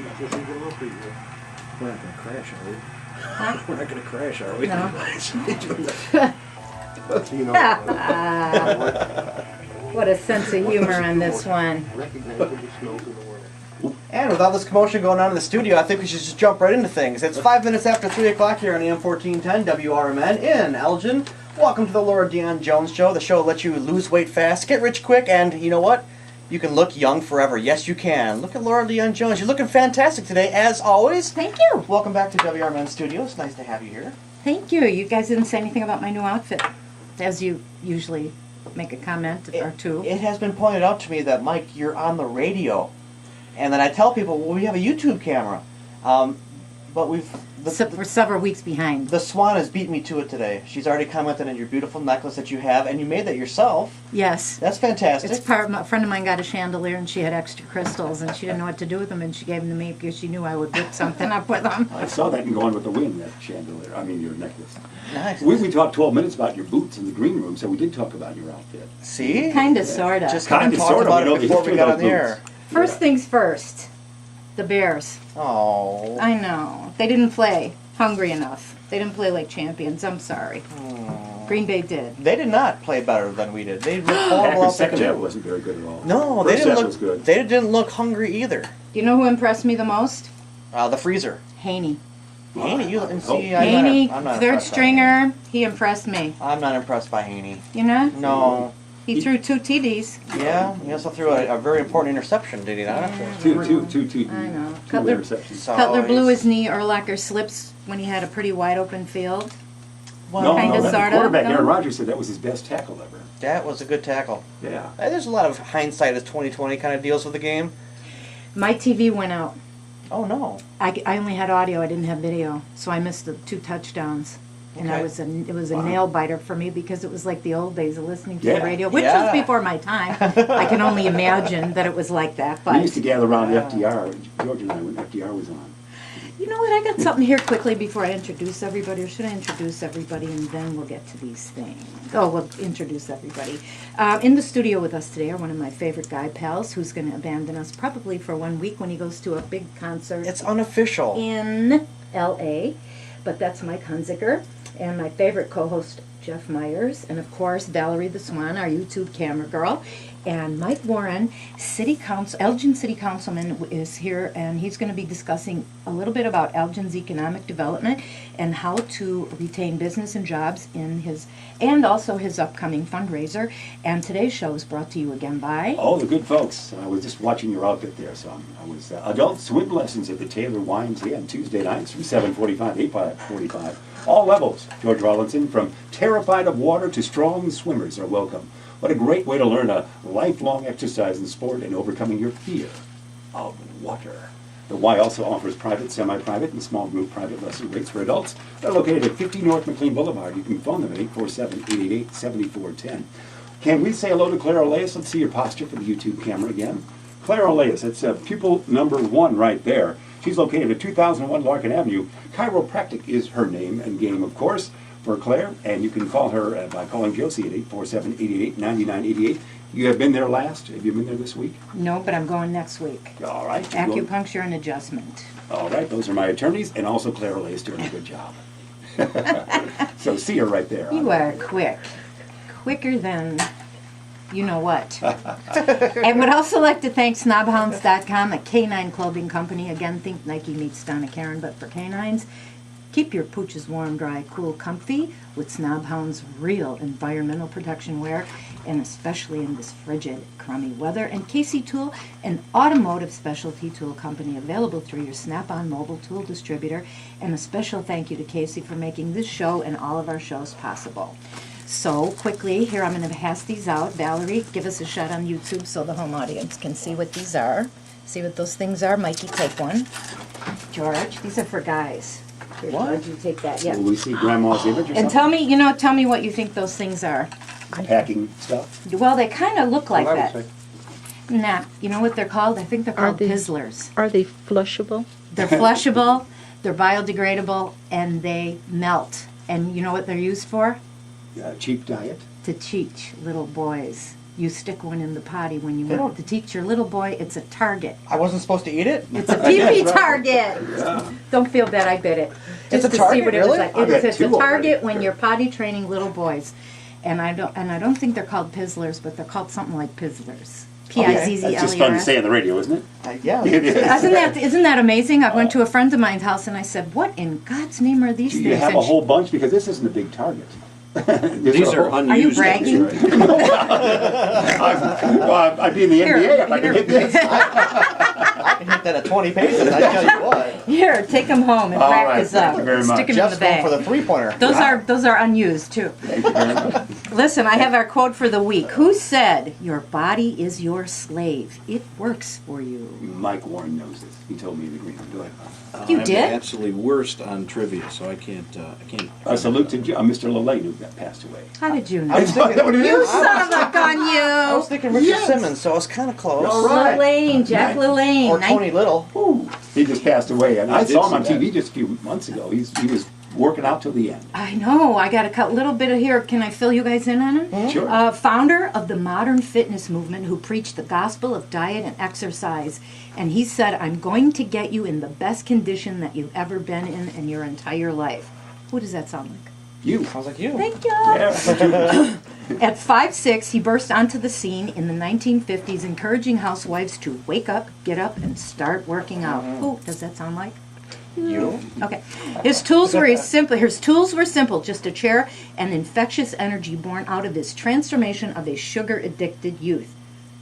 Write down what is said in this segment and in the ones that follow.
We're not going to crash, are we? Huh? We're not going to crash, are we? No. What a sense of humor on this one. And with all this commotion going on in the studio, I think we should just jump right into things. It's 5 minutes after 3 o'clock here on AM 1410 WRMN in Elgin. Welcome to the Laura Dion-Jones Show. The show will let you lose weight fast, get rich quick, and you know what? You can look young forever. Yes, you can. Look at Laura Dion-Jones. You're looking fantastic today, as always. Thank you. Welcome back to WRMN Studios. Nice to have you here. Thank you. You guys didn't say anything about my new outfit, as you usually make a comment or two. It has been pointed out to me that, Mike, you're on the radio. And then I tell people, well, we have a YouTube camera. But we're several weeks behind. The Swan has beat me to it today. She's already commented on your beautiful necklace that you have, and you made that yourself. Yes. That's fantastic. It's a friend of mine got a chandelier, and she had extra crystals, and she didn't know what to do with them, and she gave them to me because she knew I would whip something up with them. I saw that in Gone with the Wind, that chandelier. I mean, your necklace. Nice. We talked 12 minutes about your boots in the green room, so we did talk about your outfit. See? Kind of, sort of. Just kind of talked about it before we got on the air. First things first. The Bears. Oh. I know. They didn't play hungry enough. They didn't play like champions. I'm sorry. Green Bay did. They did not play better than we did. They were horrible out there second half too. wasn't very good at all. No, First they didn't half look. was good. They didn't look hungry either. Do you know who impressed me the most? The freezer. Haney. Haney, you and see. Haney, I'm not third impressed by stringer. He impressed me. I'm not impressed by Haney. You know? No. He threw 2 TDs. Yeah, he also threw a very important interception, did he not? Two I know. interceptions. So Cutler blew his knee. Urlacher slips when he had a pretty wide open field. No, Kinda, the sorta, quarterback, no? Aaron Rodgers, said that was his best tackle ever. That was a good tackle. Yeah. There's a lot of hindsight as 2020 kind of deals with the game. My TV went out. Oh no. I only had audio. I didn't have video, so I missed the 2 touchdowns. And Okay. it was a nail biter for me because it was like the old days of listening to Yeah. the radio, which Yeah. was before my time. I can only imagine that it was like that. We But used to gather around FDR. George and I, when FDR was on. you know what? I got something here quickly before I introduce everybody. Or should I introduce everybody and then we'll get to these things? Oh, we'll introduce everybody. In the studio with us today are one of my favorite guy pals who's going to abandon us probably for 1 week when he goes to a big concert It's unofficial. in L.A., but that's Mike Hunziker, and my favorite co-host, Jeff Myers, and of course, Valerie the Swan, our YouTube camera girl, and Mike Warren, Elgin City Councilman, is here, and he's going to be discussing a little bit about Elgin's economic development and how to retain business and jobs and also his upcoming fundraiser. And today's show is brought to you again by... Oh, the good folks. I was just watching your outfit there, so I was adult swim lessons at the Taylor YMCA on Tuesday nights from 7:45 to 8:45. All levels. George Rollinson, from terrified of water to strong swimmers, are welcome. What a great way to learn a lifelong exercise in sport and overcoming your fear of water. The Y also offers private, semi-private, and small group private lesson rates for adults. They're located at 50 North McLean Boulevard. You can phone them at 847-888-7410. Can we say hello to Claire Oleas? Let's see your posture for the YouTube camera again. Claire Oleas, it's pupil number 1 right there. She's located at 2001 Larkin Avenue. Chiropractic is her name and game, of course, for Claire. And you can call her by calling Josie at 847-888-9988. You have been there last? Have you been there this week? No, but I'm going next week. All right. Acupuncture and adjustment. All right, those are my attorneys, and also Claire Oleas doing a good job. So see her right there. You are quick. Quicker than you know what. I would also like to thank snobhounds.com, a canine clothing company. Again, think Nike meets Donna Karen, but for canines. Keep your pooches warm, dry, cool, comfy with Snobhound's real environmental protection wear, and especially in this frigid, crummy weather. And Casey Tool, an automotive specialty tool company available through your Snap-on mobile tool distributor. And a special thank you to Casey for making this show and all of our shows possible. So quickly, here I'm going to pass these out. Valerie, give us a shot on YouTube so the home audience can see what these are. See what those things are? Mikey, take one. George, these are for guys. Here, What? George, you take that. Yeah. Will we see Grandma's image or something? And tell me what you think those things are. Packing stuff? Well, they kind of look like Well, I that. would say. Nah, you know what they're called? I think they're Are called they- Pizzlers. Are they flushable? They're flushable, they're biodegradable, and they melt. And you know what they're used for? Cheap diet? To teach little boys you stick one in the potty when you They want don't- to teach your little boy it's a target. I wasn't supposed to eat it? It's a pee-pee target. Don't feel bad, I bit it. It's Just a to see target, what it was really? like. I bet It's a two target already. when you're potty training little boys. And I don't think they're called pizzlers, but they're called something like pizzlers. P-I-Z-Z-L-E-R-S. That's just fun to say on the radio, isn't it? Yeah. It is. Isn't that amazing? I went to a friend of mine's house and I said, "What in God's name are these Do things?" you have And a she- whole bunch? Because this isn't a big target. These are Are you unused. bragging? I'd be in the Here, NBA if I could here. hit this. I can hit that at 20 paces, I tell you what. Here, take them home and All right, practice thank up. you very much. Stick them Jeff's in the going bag. for the three-pointer. Those are unused too. Thank you very much. Listen, I have our quote for the week. Who said your body is your slave? It works for you. Mike Warren knows this. He told me in the green room. Go ahead. You I'm did? the absolutely worst on trivia, so I can't. A salute to Mr. Lelaine who got passed away. How did you I know? was thinking, that what it You is? son of a gun, I was you! thinking Richard Yes. Simmons, so I was kind of close. All right. Lelaine, Jack Lelaine. Or Tony Little. Ooh, he just passed away, and I I did saw him on see that. TV just a few months ago. He was working out till the end. I know. I got a little bit of here. Can I fill you guys in on him? Sure. Founder of the modern fitness movement who preached the gospel of diet and exercise. And he said, "I'm going to get you in the best condition that you've ever been in your entire life." Who does that sound like? You. Sounds like you. Thank you. Yeah. At 5'6", he burst onto the scene in the 1950s, encouraging housewives to wake up, get up, and start working out. Who does that sound like? You? Okay. His tools were simple, just a chair and infectious energy born out of his transformation of a sugar-addicted youth.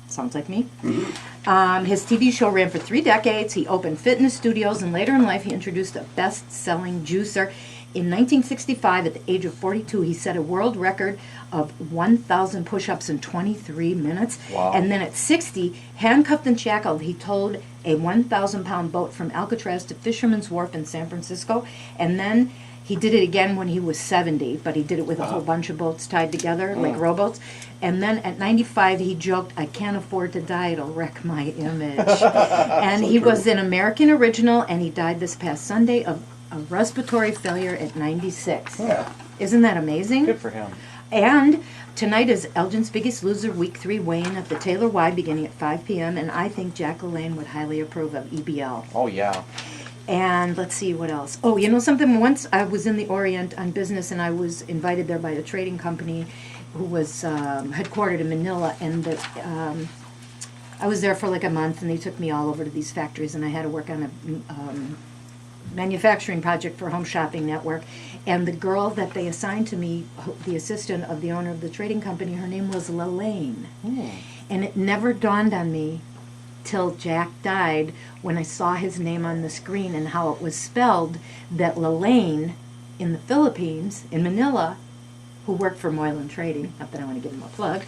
Sounds like me. His TV show ran for 3 decades. He opened fitness studios, and later in life, he introduced a best-selling juicer. In 1965, at the age of 42, he set a world record of 1,000 push-ups in 23 minutes. Wow. And then at 60, handcuffed and shackled, he towed a 1,000-pound boat from Alcatraz to Fisherman's Wharf in San Francisco. And then he did it again when he was 70, but he did it with a whole bunch of boats tied together, like rowboats. And then at 95, he joked, "I can't afford to die, it'll wreck my image." And he was an American original, and he died this past Sunday of respiratory failure at 96. Yeah. Isn't that amazing? Good for him. And tonight is Elgin's Biggest Loser Week 3 weigh-in at the Taylor Y beginning at 5 p.m. And I think Jack LaLanne would highly approve of EBL. Oh, yeah. And let's see what else. Oh, you know something? Once I was in the Orient on business, and I was invited there by a trading company who was headquartered in Manila, and I was there for like a month, and they took me all over to these factories, and I had to work on a manufacturing project for Home Shopping Network. And the girl that they assigned to me, the assistant of the owner of the trading company, her name was Lelaine. And it never dawned on me till Jack died when I saw his name on the screen and how it was spelled, that Lelaine in the Philippines, in Manila, who worked for Moylan Trading, not that I want to give him a plug,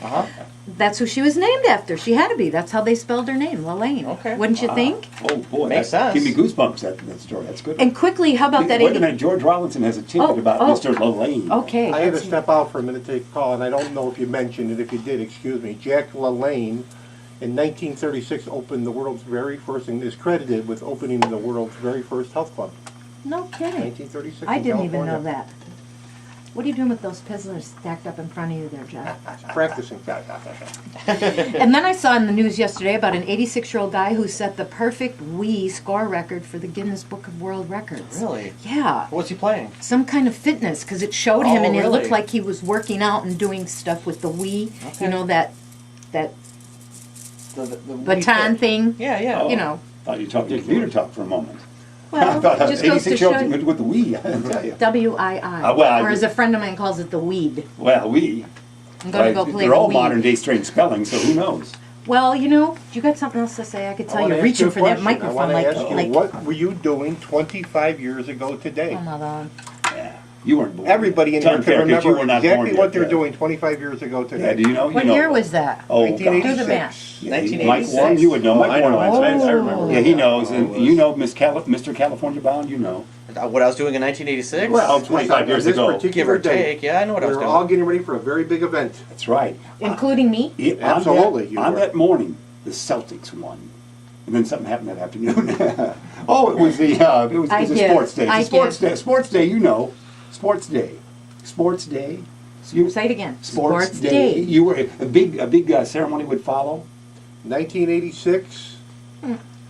that's who she was named after. She had to be. That's how they spelled her name, Lelaine. Okay. Wouldn't you think? Oh boy, Makes that sense. give me goosebumps. That story. That's good. And quickly, how about that? Wait a minute, George Rollinson has a tidbit about Mr. Lelaine. Okay. I had to that's- step out for a minute to take a call, and I don't know if you mentioned it. If you did, excuse me. Jack LaLanne, in 1936, opened the world's very first, and is credited with opening the world's very first health club. No kidding. 1936 I in didn't even know California. that. What are you doing with those pizzlers stacked up in front of you there, Jeff? Practicing. And then I saw in the news yesterday about an 86-year-old guy who set the perfect Wii score record for the Guinness Book of World Records. Really? Yeah. What's he playing? Some kind of fitness, because it showed him, Oh, and it really? looked like he was working out and doing stuff with the Wii. Okay. You know, that The baton thing. Yeah, yeah. Oh. You know. Thought you talked computer talk for a moment. Well, I thought it just goes to 86-year-old show with the Wii. I tell you. W-I-I. well, or as a friend of mine calls it, the weed. Well, we. I'm going to go play They're the all weed. modern day strange spelling, so who knows? Well, you know, you got something else to say? I could tell you're reaching for that microphone I like, want to ask you, what were you doing 25 years ago today? Oh, mother. Yeah, you weren't born. Everybody in It's here unfair can 'cause you remember were not born exactly yet, what they're yeah. doing 25 years ago today. Yeah, do you know? What you know. year was that? Oh, Do the 1986. math. Yeah, 1986. Mike Warren, you would know. Mike I know. Warren. I remember. Yeah, he knows, Oh, and it you was- know Mr. California Bound, you know. What I was doing in 1986? Well, 25 years this ago. particular Give or day, take. Yeah, I know what I we was were doing. all getting ready for a very big event. That's right. Including me? Absolutely, you On were. that morning, the Celtics won. And then something happened that afternoon. Oh, it was it was I a did. sports day. I It's a sports did. day. Sports day, you know. Sports day. Sports day. Say it again. Sports Day. You were a big ceremony would follow. 1986,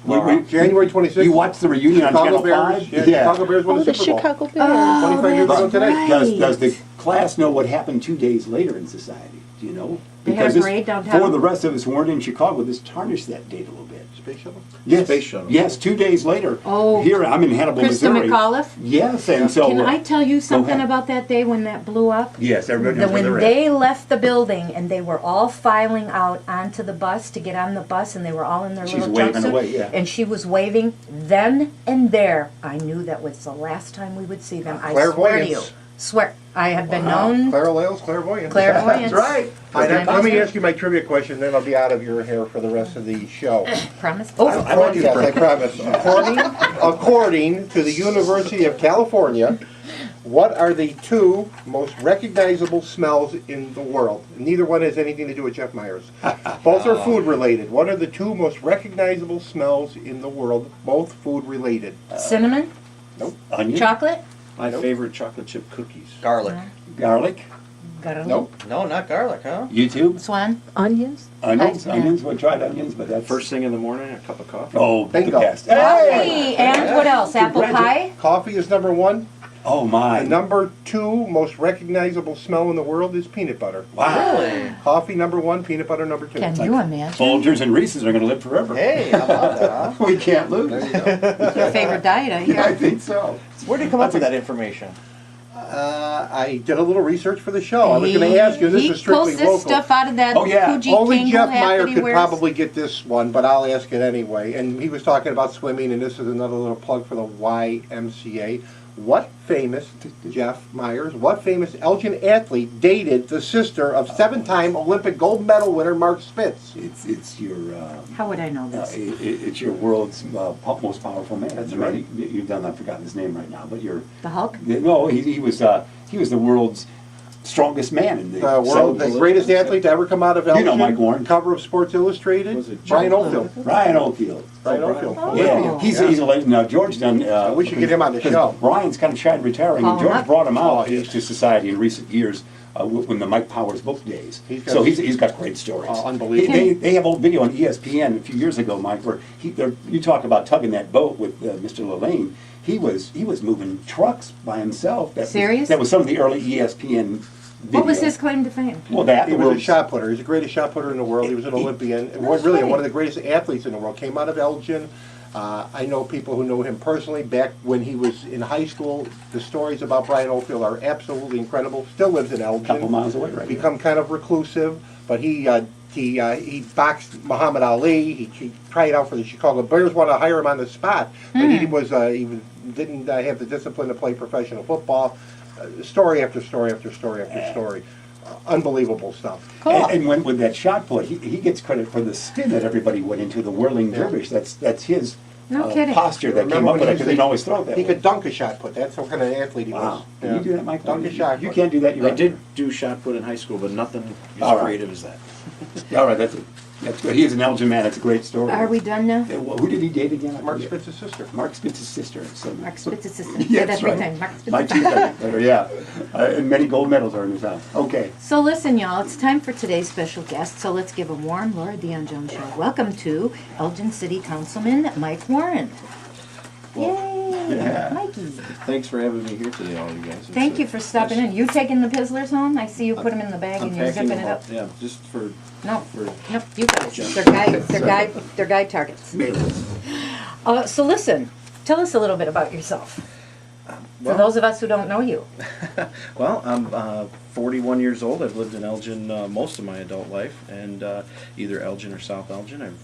We- January 26th. You watched the reunion on Channel Chicago 5? Bears. Yeah, Chicago Bears won Oh, the the Super Bowl. Chicago Bears. Oh, 25 years ago that's today. right. Does the class know what happened 2 days later in society? Do you know? They had a parade downtown? For the rest of us who weren't in Chicago, this tarnished that date a little bit. Space shuttle? Yes. Space shuttle. Yes, 2 days later. Oh, Here, I'm in Hannibal, Krista Missouri. McAuliffe? Yes, and so. Can I tell you something ahead. about that day when that blew up? Yes, everybody knows where When they're at. they left the building and they were all filing out onto the bus to get on the bus and they were all in their She's little waving jumpsuit, away, yeah. and she was waving, then and there I knew that was the last time we would see them. I swear to you. Clairvoyance. Swear. I have been Wow. known Clara Lales, clairvoyant. clairvoyance. That's right. All right, Can I let me ask ask you my trivia question, then I'll be out of your hair for the rest of the show. Promise? I like you to Yes, I break. promise. According to the University of California, what are the 2 most recognizable smells in the world? Neither one has anything to do with Jeff Myers. Both are food related. What are the 2 most recognizable smells in the world? Both food related. Cinnamon? Onion, Chocolate? My favorite chocolate chip cookies. Garlic. garlic, Garlic? Nope. No, not garlic, huh? YouTube, Swan? Onions. onions, Yeah. onions. We tried onions, but that's First thing in the morning, a cup of coffee. Oh, the Bingo. best. Hey, and what else? Apple pie? Coffee is number 1. Oh my! The number 2 most recognizable smell in the world is peanut butter. Wow. Really? Coffee number 1, peanut butter number 2. Can you imagine? Folgers and Reese's are going to live forever. Hey, how about that, huh? We can't lose. There you go. Your favorite diet, I Yeah, I hear. think so. Where did you come up with that information? I did a little research for the show. I was going to ask you, this He is strictly pulls this local. stuff out of that Oh, yeah. Fuji Only Tango Jeff hat Meyer that he could wears. probably get this one, but I'll ask it anyway. And he was talking about swimming, and this is another little plug for the YMCA. What famous, Jeff Myers, what famous Elgin athlete dated the sister of 7-time Olympic gold medal winner Mark Spitz? It's your How would I know this? it's your world's most powerful man. That's The man right. You've done. I've forgotten his name right now, but you're The Hulk? no. He was the world's strongest man in the The greatest athlete to ever come out of Elgin. You know Mike Warren. Cover of Sports Illustrated. Was it Brian Joe? Oldfield. Ryan Oldfield. Brian Oldfield. Oh. Yeah, he's a legend. Now George done. we should get him on the because show. Brian's kind of shy to retiring, Call and him George up. brought him out Oh, he's- to society in recent years. When the Mike Powers book days, He's got- so he's got great stories. Oh, unbelievable. They have old video on ESPN a few years ago, Mike, where you talk about tugging that boat with Mr. Lillane. He was moving trucks by himself. Serious? That was some of the early ESPN. What was video. his claim to fame? Well, that He the was a world's- shot putter. He's the greatest shot putter in the world. He was an Olympian. And That's really right. one of the greatest athletes in the world. Came out of Elgin. I know people who know him personally. Back when he was in high school, the stories about Brian Oldfield are absolutely incredible. Still lives in Elgin. a couple miles away, right? Become kind of reclusive, but he boxed Muhammad Ali. He tried out for the Chicago Bears. Want to hire him on the spot, but didn't have the discipline to play professional football. Story after story after story after story. Unbelievable stuff. Cool. And when with that shot put, he gets credit for the spin that everybody went into, the whirling dervish. That's his No kidding. posture that came Remember up when with it, he because he didn't always throw it that He way. could dunk a shot put. That's what kind of athlete he Wow. was. Can you do that, Mike? Dunk a shot You put. can't do that. You're I right. did do shot put in high school, but nothing as All right. creative as that. All right, that's good. He is an Elgin man. It's a great story. Are we done now? Who did he date again? I Mark forget. Spitz's sister. Mark Spitz's sister. So, Mark Spitz's sister. Yeah, Say that that's every right. time. Mark My Spitz's two better, yeah. And many gold medals are in his house. Okay. So listen, y'all, it's time for today's special guest. So let's give a warm Laura Dion-Jones show. Welcome to Elgin City Councilman Mike Warren. Yay, Mikey. Thanks for having me here today, all you guys. Thank you for stopping in. You taking the Pizzlers home? I see you put them in the bag and you're Unpacking zipping it them up. all. Yeah, just for No, for nope, you guys. They're guide targets. So listen, tell us a little bit about yourself. For those of us who don't know you. Well, I'm 41 years old. I've lived in Elgin most of my adult life, and either Elgin or South Elgin. I've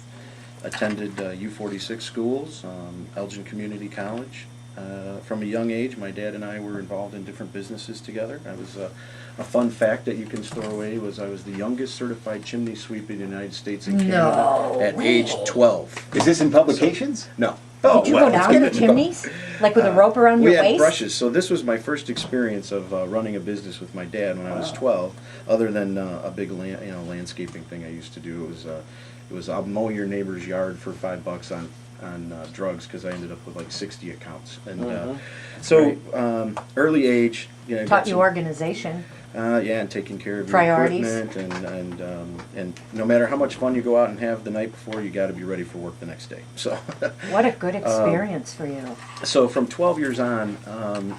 attended U46 schools, Elgin Community College. From a young age, my dad and I were involved in different businesses together. I was a fun fact that you can store away was I was the youngest certified chimney sweep in the United States and Canada No at way. age 12. Is this in publications? No. Did you go down the chimneys? Like with a rope around We your had waist? brushes, so this was my first experience of running a business with my dad when I was 12. Other than a big landscaping thing I used to do, it was I'll mow your neighbor's yard for $5 on drugs because I ended up with like 60 accounts. And so early age, Taught you organization. Yeah, and taking care of your Priorities. equipment, and no matter how much fun you go out and have the night before, you got to be ready for work the next day. So, What a good experience for you. so from 12 years on,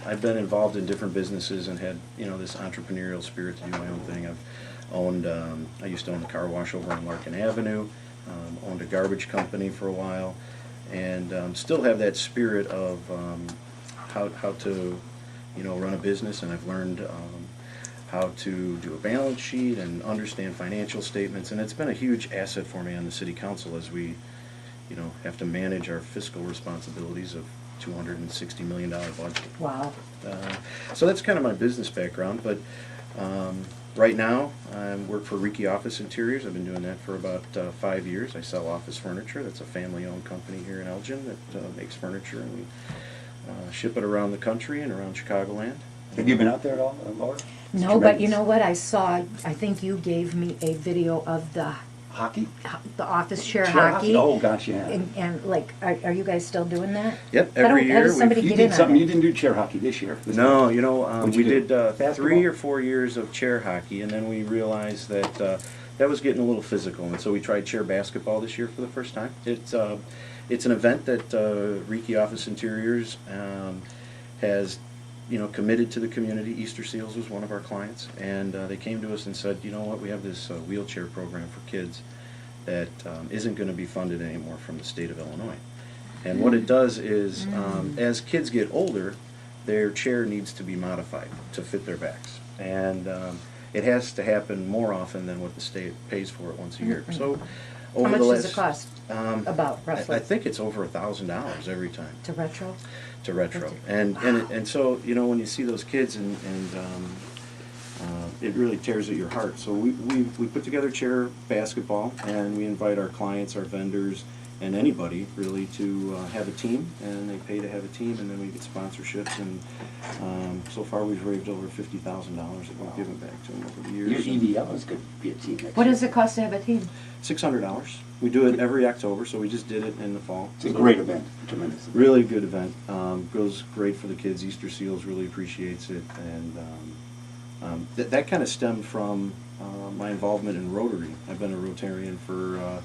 I've been involved in different businesses and had this entrepreneurial spirit to do my own thing. I've owned, I used to own the car wash over on Larkin Avenue, owned a garbage company for a while, and still have that spirit of how to run a business, and I've learned how to do a balance sheet and understand financial statements, and it's been a huge asset for me on the city council as we have to manage our fiscal responsibilities of $260 million budget. Wow. So that's kind of my business background, but right now I work for Riki Office Interiors. I've been doing that for about 5 years. I sell office furniture. That's a family-owned company here in Elgin that makes furniture, and we ship it around the country and around Chicagoland. Have you been out there at all, Laura? It's No, but you tremendous. know what? I saw, I think you gave me a video of the Hockey? office chair Chair hockey. Oh, gosh, yeah. And like, are you guys still doing that? Yep, How do- every how year does somebody You get did in on something, it? you didn't do chair hockey this year. No, What'd we you do? did Basketball? 3 or 4 years of chair hockey, and then we realized that that was getting a little physical, and so we tried chair basketball this year for the first time. It's an event that Riki Office Interiors has committed to the community. Easter Seals was one of our clients, and they came to us and said, you know what, we have this wheelchair program for kids that isn't going to be funded anymore from the state of Illinois. And what it does is, as kids get older, their chair needs to be modified to fit their backs. And it has to happen more often than what the state pays for it once a year. So How over much the last, does it cost? About roughly I think it's over $1,000 every time to retro? to retro. And so when you see those kids and it really tears at your heart. So we put together chair basketball, and we invite our clients, our vendors, and anybody really to have a team, and they pay to have a team, and then we get sponsorships, and so far we've raised over $50,000 that we've given back to them over the years. Your EDL is going to be a team next What year. does it cost to have a team? $600. We do it every October, so we just did it in the fall. It's a great event, tremendous. event. Really good event. Goes great for the kids. Easter Seals really appreciates it, and that kind of stemmed from my involvement in Rotary. I've been a Rotarian for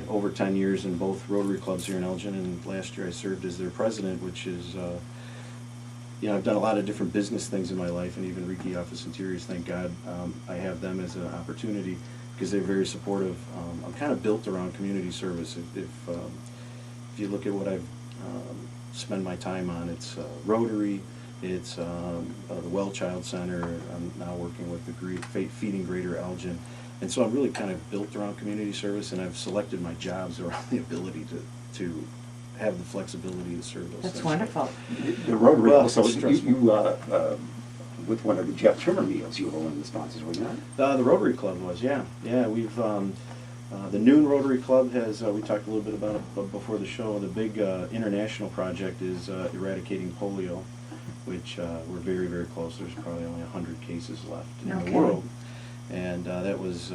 over 10 years in both Rotary clubs here in Elgin, and last year I served as their president, which is I've done a lot of different business things in my life, and even Riki Office Interiors, thank God, I have them as an opportunity because they're very supportive. I'm kind of built around community service. If you look at what I've spent my time on, it's Rotary, it's the Well Child Center. I'm now working with the Feeding Greater Elgin. And so I'm really kind of built around community service, and I've selected my jobs around the ability to have the flexibility to serve those That's things. wonderful. The Rotary Well, also, it's stressful. with one of the Jeff Trimmer meals, you were one of the sponsors, were you not? The Rotary Club was, yeah. We've the Noon Rotary Club has. We talked a little bit about it before the show. The big international project is eradicating polio, which we're very, very close. There's probably only 100 cases left in Okay. the world, and that was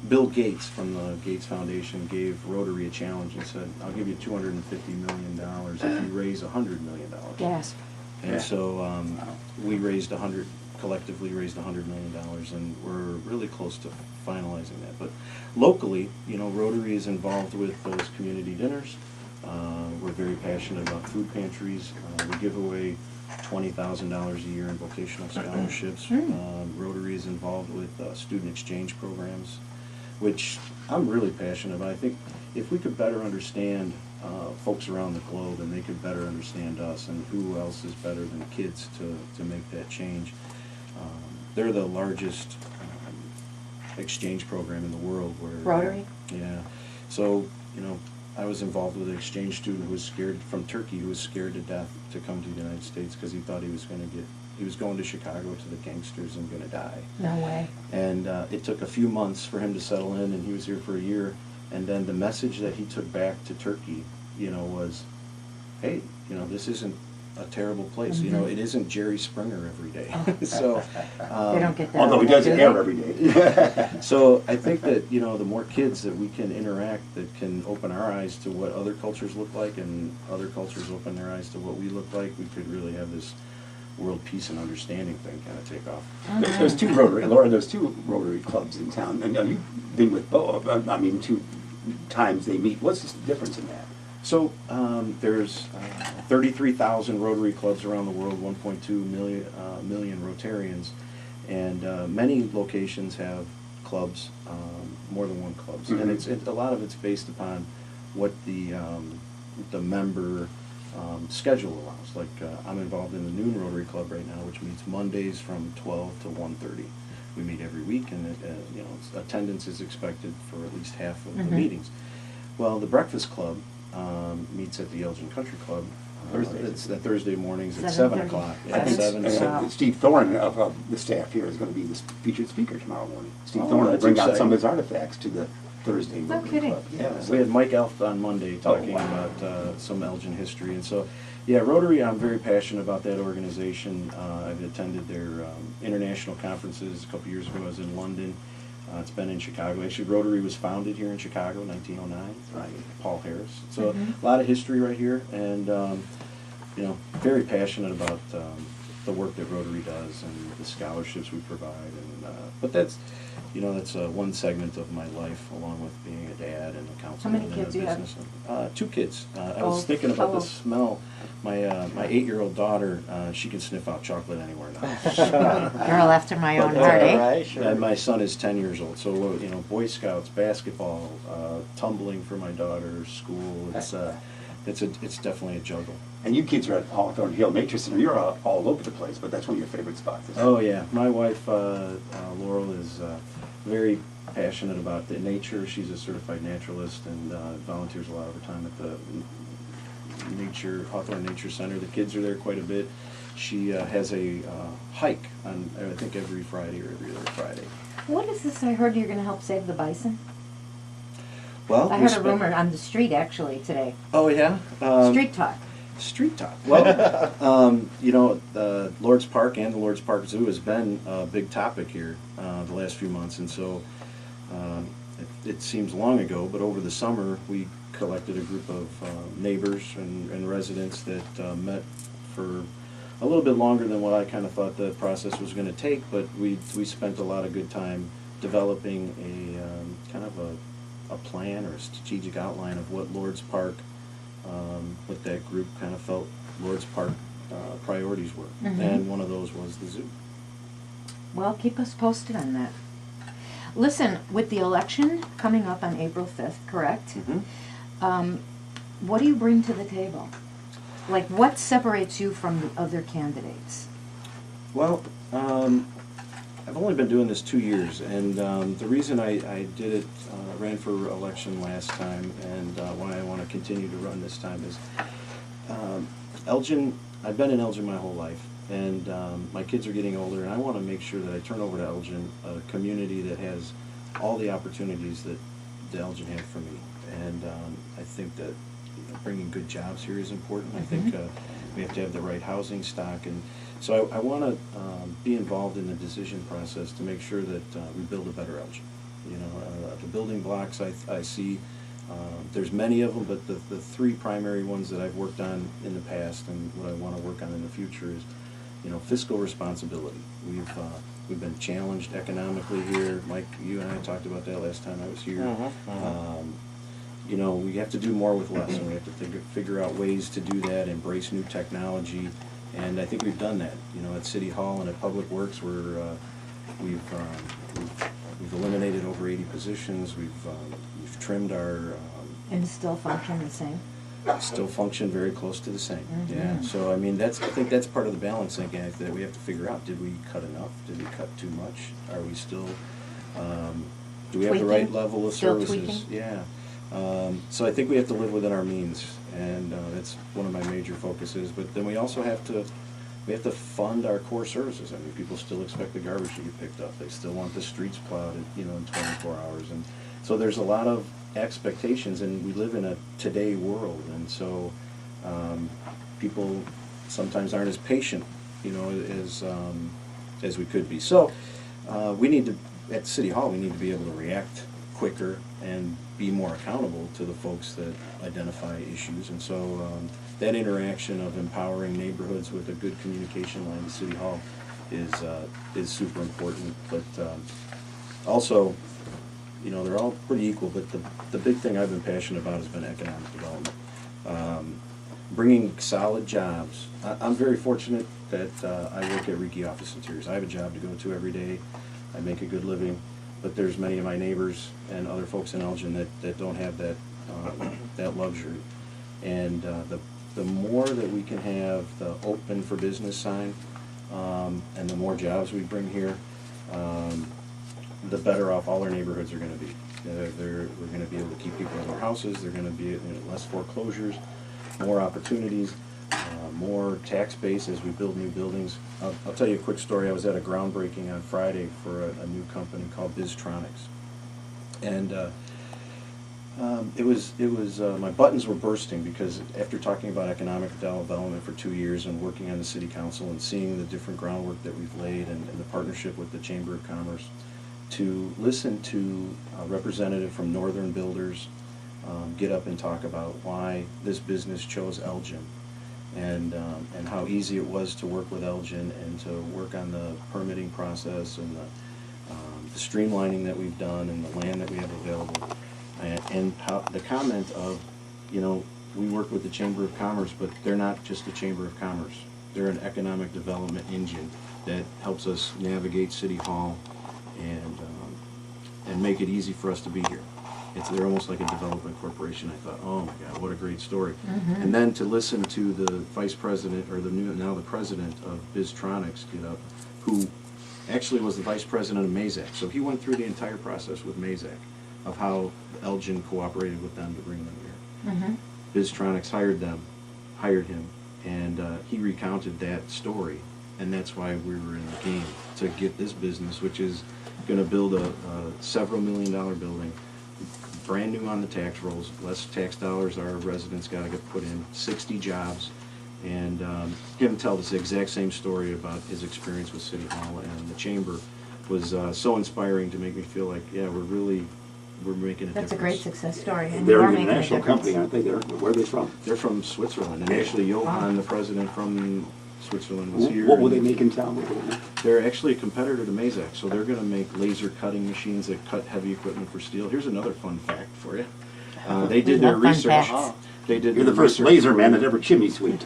Bill Gates from the Gates Foundation gave Rotary a challenge and said, "I'll give you $250 million if you raise $100 million." Yes. And Yeah. so we collectively raised $100 million, and we're really close to finalizing that. But locally, Rotary is involved with those community dinners. We're very passionate about food pantries. We give away $20,000 a year in vocational scholarships. Rotary is involved with student exchange programs, which I'm really passionate about. I think if we could better understand folks around the globe, and they could better understand us, and who else is better than kids to make that change. They're the largest exchange program in the world. Rotary? Yeah. So, I was involved with an exchange student who was scared from Turkey, who was scared to death to come to the United States because he thought he was going to Chicago to the gangsters and going to die. No way. And it took a few months for him to settle in, and he was here for a year. And then the message that he took back to Turkey, was, hey, this isn't a terrible place. It isn't Jerry Springer every day. So They don't get that. Although he over there, doesn't do air they? every day. so I think that the more kids that we can interact, that can open our eyes to what other cultures look like, and other cultures open their eyes to what we look like, we could really have this world peace and understanding thing kind of take off. There's two Rotary, Laura, there's two Rotary clubs in town, and you've been with both, I mean, 2 times they meet. What's the difference in that? So there's 33,000 Rotary clubs around the world, 1.2 million Rotarians, and many locations have clubs, more than one clubs, and it's a lot of it's based upon what the member schedule allows. Like I'm involved in the Noon Rotary Club right now, which meets Mondays from 12 to 1:30. We meet every week, and attendance is expected for at least half of the meetings. Well, the Breakfast Club meets at the Elgin Country Club. It's the Thursday mornings at 7 o'clock. I think 7 to 7. Steve Thorne of the staff here is going to be the featured speaker tomorrow morning. Steve Thorne will that's bring out exciting. some of his artifacts to the Thursday No Rotary kidding. Club. Yeah, so- we had Mike Elf on Monday talking wow. about some Elgin history, and so, yeah, Rotary, I'm very passionate about that organization. I've attended their international conferences. A couple years ago I was in London. It's been in Chicago. Actually, Rotary was founded here in Chicago in 1909 by Paul Harris. So a lot of history right here, and very passionate about the work that Rotary does and the scholarships we provide. And but that's one segment of my life, along with being a dad and a councilman. many and a kids do you have? business. 2 kids. I was Oh, thinking about the oh. smell. My 8-year-old daughter, she can sniff out chocolate anywhere now. Girl after my own heart, eh? Right, sure. And my son is 10 years old, so Boy Scouts, basketball, tumbling for my daughter, school. It's definitely a juggle. And you kids are at Hawthorne Hill Nature Center. You're all over the place, but that's one of your favorite spots. Isn't it? Oh yeah, my wife Laurel is very passionate about the nature. She's a certified naturalist and volunteers a lot of her time at the Hawthorne Nature Center. The kids are there quite a bit. She has a hike on I think every Friday or every other Friday. What is this I heard you're going to help save the bison? Well, I heard a rumor on the street actually today. Oh yeah, Street talk. Street talk. Well, Lord's Park and the Lord's Park Zoo has been a big topic here the last few months, and so it seems long ago, but over the summer we collected a group of neighbors and residents that met for a little bit longer than what I kind of thought the process was going to take, but we spent a lot of good time developing a kind of a plan or a strategic outline of what Lord's Park, what that group kind of felt Lord's Park priorities were. And one of those was the zoo. Well, keep us posted on that. Listen, with the election coming up on April 5th, correct? What do you bring to the table? Like, what separates you from the other candidates? Well, I've only been doing this 2 years, and the reason I did it, ran for election last time, and why I want to continue to run this time is Elgin. I've been in Elgin my whole life, and my kids are getting older, and I want to make sure that I turn over to Elgin a community that has all the opportunities that the Elgin had for me. And I think that bringing good jobs here is important. I think we have to have the right housing stock, and so I want to be involved in the decision process to make sure that we build a better Elgin. The building blocks I see, there's many of them, but the 3 primary ones that I've worked on in the past and what I want to work on in the future is, fiscal responsibility. We've been challenged economically here. Mike, you and I talked about that last time I was here. We have to do more with less, and we have to figure out ways to do that, embrace new technology, and I think we've done that. At City Hall and at Public Works, we've eliminated over 80 positions. We've trimmed our. And still function the same? Still function very close to the same. Yeah. So I think that's part of the balancing act that we have to figure out. Did we cut enough? Did we cut too much? Are we still? Do we have the right Tweaking? level of Still services? tweaking? Yeah. So I think we have to live within our means, and that's one of my major focuses. But then we also have to fund our core services. I mean, people still expect the garbage to get picked up. They still want the streets plowed, in 24 hours, and so there's a lot of expectations, and we live in a today world, and so people sometimes aren't as patient, as we could be. So we need to, at City Hall, we need to be able to react quicker and be more accountable to the folks that identify issues. And so that interaction of empowering neighborhoods with a good communication line to City Hall is super important. But also, you know, they're all pretty equal, but the big thing I've been passionate about has been economic development. Bringing solid jobs. I'm very fortunate that I work at Reiki Office Interiors. I have a job to go to every day. I make a good living, but there's many of my neighbors and other folks in Elgin that don't have that that luxury. And the more that we can have the open for business sign, and the more jobs we bring here, the better off all our neighborhoods are going to be. We're going to be able to keep people in their houses. They're going to be less foreclosures, more opportunities, more tax base as we build new buildings. I'll tell you a quick story. I was at a groundbreaking on Friday for a new company called Biztronics, and it was my buttons were bursting because after talking about economic development for 2 years and working on the city council and seeing the different groundwork that we've laid and the partnership with the Chamber of Commerce, to listen to a representative from Northern Builders get up and talk about why this business chose Elgin and how easy it was to work with Elgin and to work on the permitting process and the streamlining that we've done and the land that we have available. And how the comment of, you know, we work with the Chamber of Commerce, but they're not just a Chamber of Commerce. They're an economic development engine that helps us navigate City Hall and make it easy for us to be here. They're almost like a development corporation. I thought, oh my God, what a great story. Mm-hmm. And then to listen to the vice president, or now the president of Biztronics get up, who actually was the vice president of Mazak. So he went through the entire process with Mazak of how Elgin cooperated with them to bring them here. Mm-hmm. Biztronics hired him, and he recounted that story, and that's why we were in the game, to get this business, which is going to build a several million-dollar building, brand new on the tax rolls, less tax dollars our residents got to get put in, 60 jobs, and him tell this exact same story about his experience with City Hall and the Chamber was so inspiring to make me feel like, yeah, we're making a That's difference. a great success story, and you They're are an making a international difference. company, aren't they? Where are they from? They're from Switzerland, and actually Johan, the president from Switzerland, was here. What will they make in town? What will they make? They're actually a competitor to Mazak, so they're going to make laser cutting machines that cut heavy equipment for steel. Here's another fun fact for you. They did their love fun research. facts. They did You're the their first research laser for- man that ever chimney sweeped.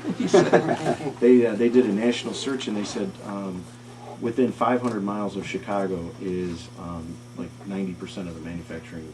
They did a national search, and they said within 500 miles of Chicago is like 90% of the manufacturing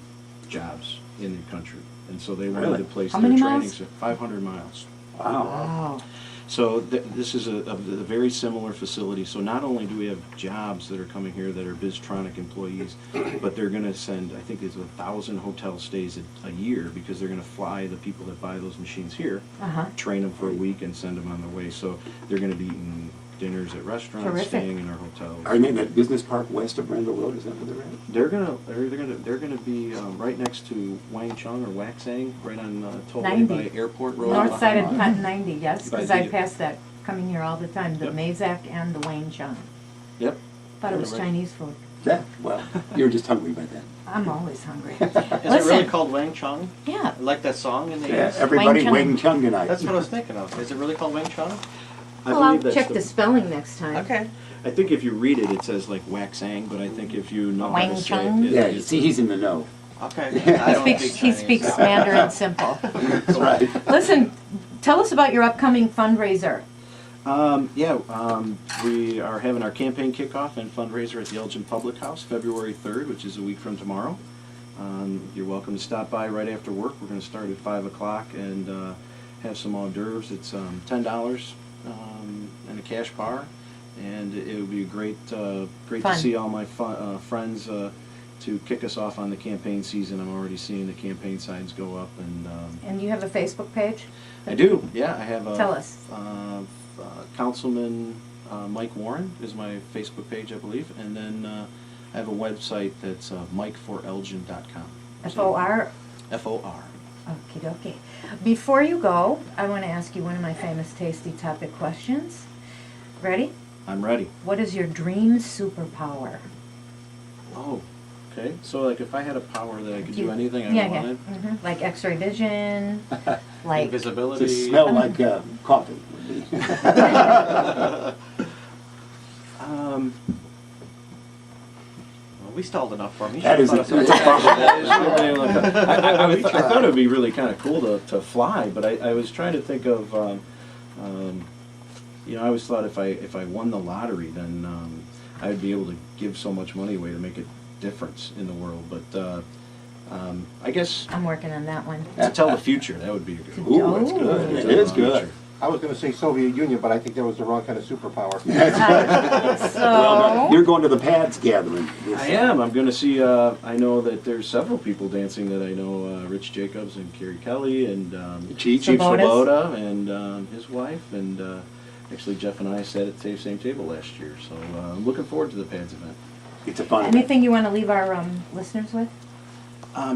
jobs in the country, and so they wanted Really? to place How their many training. miles? 500 miles. Wow. Wow. So this is a very similar facility. So not only do we have jobs that are coming here that are Biztronic employees, but they're going to send, I think it's 1,000 hotel stays a year, because they're going to fly the people that buy those machines here, Uh-huh. train them for a week, and send them on their way. So they're going to be eating dinners at restaurants, Terrific. staying in our hotels. Are they in that business park west of Randall Road? Is that where they're at? They're gonna be right next to Wang Chung or Waxang, right on Tollway 90. by Airport Road. North side of Cut 90, yes, By because I the- pass that coming here all the time, the Yep. Mazak and the Wayne Chung. Yep. Thought it was Right. Chinese food. Yeah, well, you're just hungry by then. I'm always hungry. Is it really Listen, called Wang Chung? yeah, Like that song in the Yeah, 80s? everybody Chung. Wing Chung tonight. That's what I was thinking of. Is it really called Wang Chung? I well, I'll believe that's check the spelling next time. Okay. I think if you read it, it says like Waxang, but I think if you know how Wang to say Chung? it, Yeah, it, you see, he's in the know. Okay. He I don't speaks, speak he Chinese. speaks Mandarin simple. That's right. Listen, tell us about your upcoming fundraiser. We are having our campaign kickoff and fundraiser at the Elgin Public House, February 3rd, which is a week from tomorrow. You're welcome to stop by right after work. We're going to start at 5 o'clock and have some hors d'oeuvres. It's $10 and a cash bar, and it would be great to Fun. see all my friends to kick us off on the campaign season. I'm already seeing the campaign signs go up, and And you have a Facebook page? I do. Yeah, I have a. Tell us. Councilman Mike Warren is my Facebook page, I believe, and then I have a website that's mikeforelgin.com. F-O-R? F-O-R. Okie dokie. Before you go, I want to ask you one of my famous tasty topic questions. Ready? I'm ready. What is your dream superpower? Oh, Okay, so like if I had a power that I could do You- anything I yeah, wanted, Like X-ray vision, like invisibility. To smell like coffee would be. Um, Well, we stalled enough for me. That is Should've thought of that's a something. problem. I thought it'd be really kind of cool to fly, but I was trying to think of, you know, I always thought if I won the lottery, then I would be able to give so much money away to make a difference in the world. But I guess I'm working on that one. to tell the future, that would be a good. Ooh, that's good. It is good. I was going to say Soviet Union, but I think that was the wrong kind of superpower. Well, So, you're going to the pads gathering. I am. I'm going to see. I know that there's several people dancing that I know. Rich Jacobs and Carrie Kelly and Chief Chief Sabotas. Sabota and his wife and actually Jeff and I sat at the same table last year. So I'm looking forward to the pads event. It's a fun event. anything you want to leave our listeners with?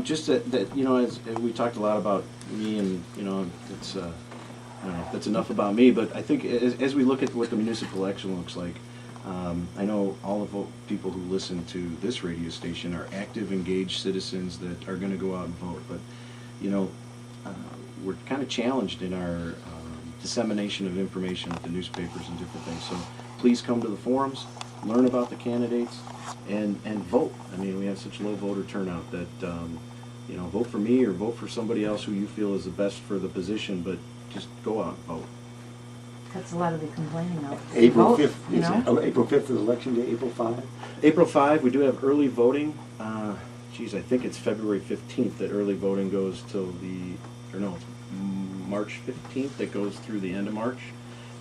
Just that you know, as we talked a lot about me, and you know, it's I don't know if that's enough about me, but I think as we look at what the municipal election looks like, I know all of the people who listen to this radio station are active, engaged citizens that are going to go out and vote. But you know, we're kind of challenged in our dissemination of information with the newspapers and different things. So please come to the forums, learn about the candidates, and vote. I mean, we have such low voter turnout that you know, vote for me or vote for somebody else who you feel is the best for the position, but just go out and vote. That's a lot of the complaining of. April Vote, 5th, you know? April 5th is election day, April 5. April 5, we do have early voting. Geez, I think it's February 15th that early voting goes till it's March 15th that goes through the end of March.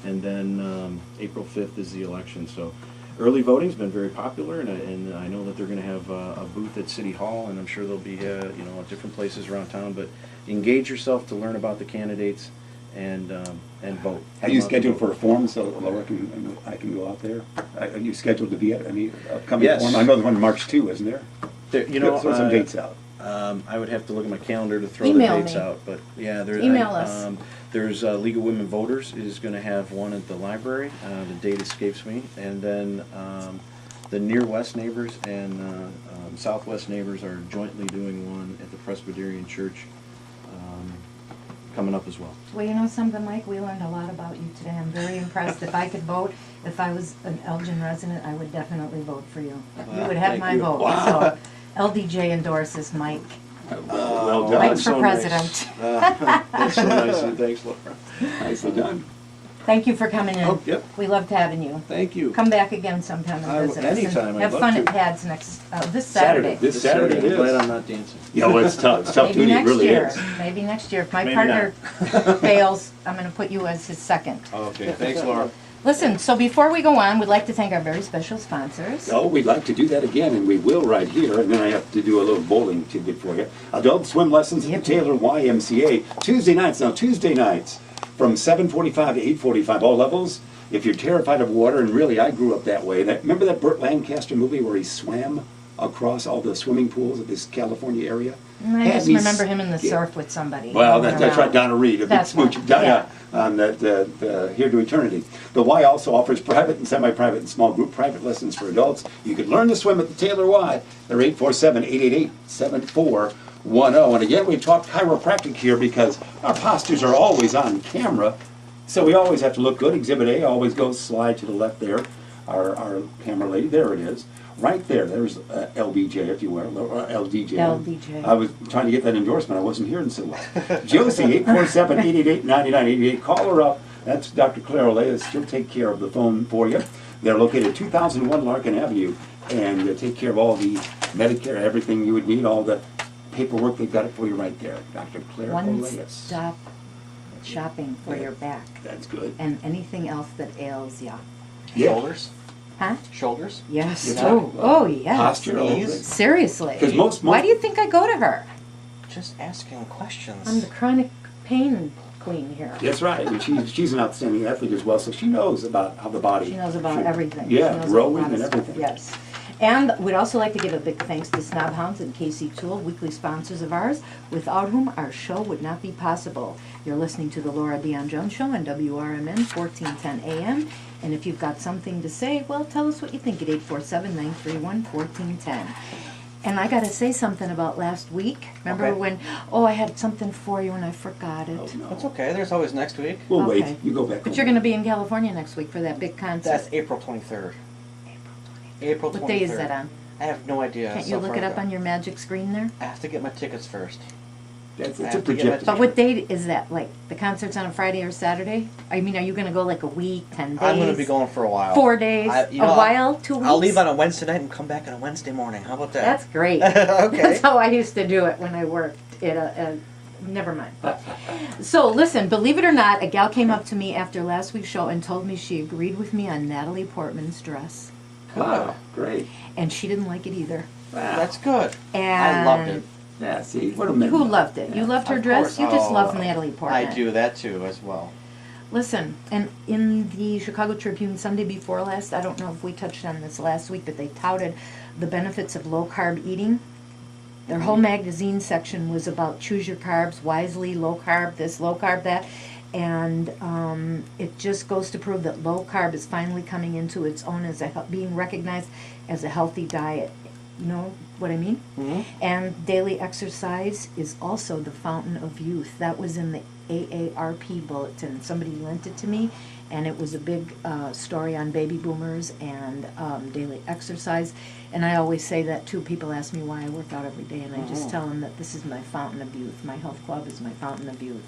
And then April 5th is the election. So early voting's been very popular, and I know that they're going to have a booth at City Hall, and I'm sure there'll be, you know, at different places around town. But engage yourself to learn about the candidates and vote. Are you scheduled for a forum so Laura I can go out there? Are you scheduled to be at any upcoming Yes. forum? I know there's one in March too, isn't there? You know, throw some dates out. I would have to look at my calendar to throw Email the dates me. out, but yeah, Email us. There's League of Women Voters is going to have one at the library. The date escapes me, and then the Near West neighbors and Southwest neighbors are jointly doing one at the Presbyterian Church coming up as well. Well, you know something, Mike? We learned a lot about you today. I'm very impressed. If I could vote, if I was an Elgin resident, I would definitely vote for you. You would have Thank my you. vote. Wow. So LDJ endorses Mike. Well Mike done. for so president. Nice. That's so nice, and thanks, Laura. Nicely done. Thank you for coming in. Oh, yep. We loved having you. Thank you. Come back again sometime and visit us. anytime, And I'd have love fun to. at PADS this Saturday. This Saturday it I'm glad is. I'm not dancing. You know, it's tough. It's tough Maybe duty. It next really year. is. Maybe next year. If my Maybe partner fails, I'm going to put you as his second. Okay, thanks, Laura. Listen, so before we go on, we'd like to thank our very special sponsors. Oh, we'd like to do that again, and we will right here. And then I have to do a little bowling tidbit for you. Adult swim lessons at Yep. the Taylor YMCA. Tuesday nights. Now, Tuesday nights from 7:45 to 8:45, all levels. If you're terrified of water, and really, I grew up that way. Remember that Burt Lancaster movie where he swam across all the swimming pools of this California area? I Had just me remember him in the scared. surf with somebody. Well, rolling that's right, around. Donna Reed, a big That's smooch. one, Yeah, on that Here to Eternity. The Y also offers private and semi-private and small group private lessons for adults. You can learn to swim at the Taylor Y. They're 847-888-7410. And again, we've talked chiropractic here because our postures are always on camera, so we always have to look good. Exhibit A always goes slide to the left there. Our camera lady, there it is. Right there, there's LBJ, if you will, or LDJ. LDJ. I was trying to get that endorsement. I wasn't hearing so well. Josie, 847-888-9988. Call her up. That's Dr. Claire Olea. She'll take care of the phone for you. They're located at 2001 Larkin Avenue, and they take care of all the Medicare, everything you would need, all the paperwork. They've got it for you right there. Dr. Claire Olea. One-stop shopping for your back That's good. and anything else that ails ya. Yeah. Shoulders. Huh? Shoulders. Yes. That's Oh, right. oh, yes. Posture, all Knees. that. Seriously. 'Cause most- Why do you think I go to her? Just asking questions. I'm the chronic pain queen here. That's right. And she's an outstanding athlete as well, so she knows about how the body. She knows about should- everything. Yeah, She knows rowing a lot of and stuff. everything. Yes. And we'd also like to give a big thanks to Snob Hounds and KC Tool, weekly sponsors of ours, without whom our show would not be possible. You're listening to the Laura Dion-Jones Show on WRMN 1410 AM. And if you've got something to say, well, tell us what you think at 847-931-1410. And I got to say something about last week. Remember Okay. when, I had something for you and I forgot it. Oh, no. That's okay. There's always next week. We'll Okay. wait. You go back. But you're going to be in California next week for that big concert. That's April 23rd. April 23rd. What day is that on? I have no idea. Can't So you look far it up ago. on your magic screen there? I have to get my tickets first. That's I it's a have to get my- projected. But what date is that? Like, the concert's on a Friday or Saturday? I mean, are you going to go like a week, 10 days? I'm going to be going for a while. 4 days? I- you know, a while? 2 weeks? I'll leave on a Wednesday night and come back on a Wednesday morning. How about that? That's great. Okay. That's how I used to do it when I worked at never mind. So listen, believe it or not, a gal came up to me after last week's show and told me she agreed with me on Natalie Portman's dress. Wow, great. And she didn't like it either. Wow. That's good. And I loved it. Yeah, see, what a man. Who loved it? You loved her Of dress? course. You just Oh, love Natalie Portman. I do that too, as well. Listen, and in the Chicago Tribune Sunday before last, I don't know if we touched on this last week, but they touted the benefits of low-carb eating. Their whole magazine section was about choose your carbs wisely, low carb this, low carb that. And it just goes to prove that low carb is finally coming into its own as being recognized as a healthy diet. You know what I mean? Mm-hmm. And daily exercise is also the fountain of youth. That was in the AARP bulletin. Somebody lent it to me, and it was a big story on baby boomers and daily exercise. And I always say that too. People ask me why I work out every day, and I just tell them that this is my fountain of youth. My health club is my fountain of youth.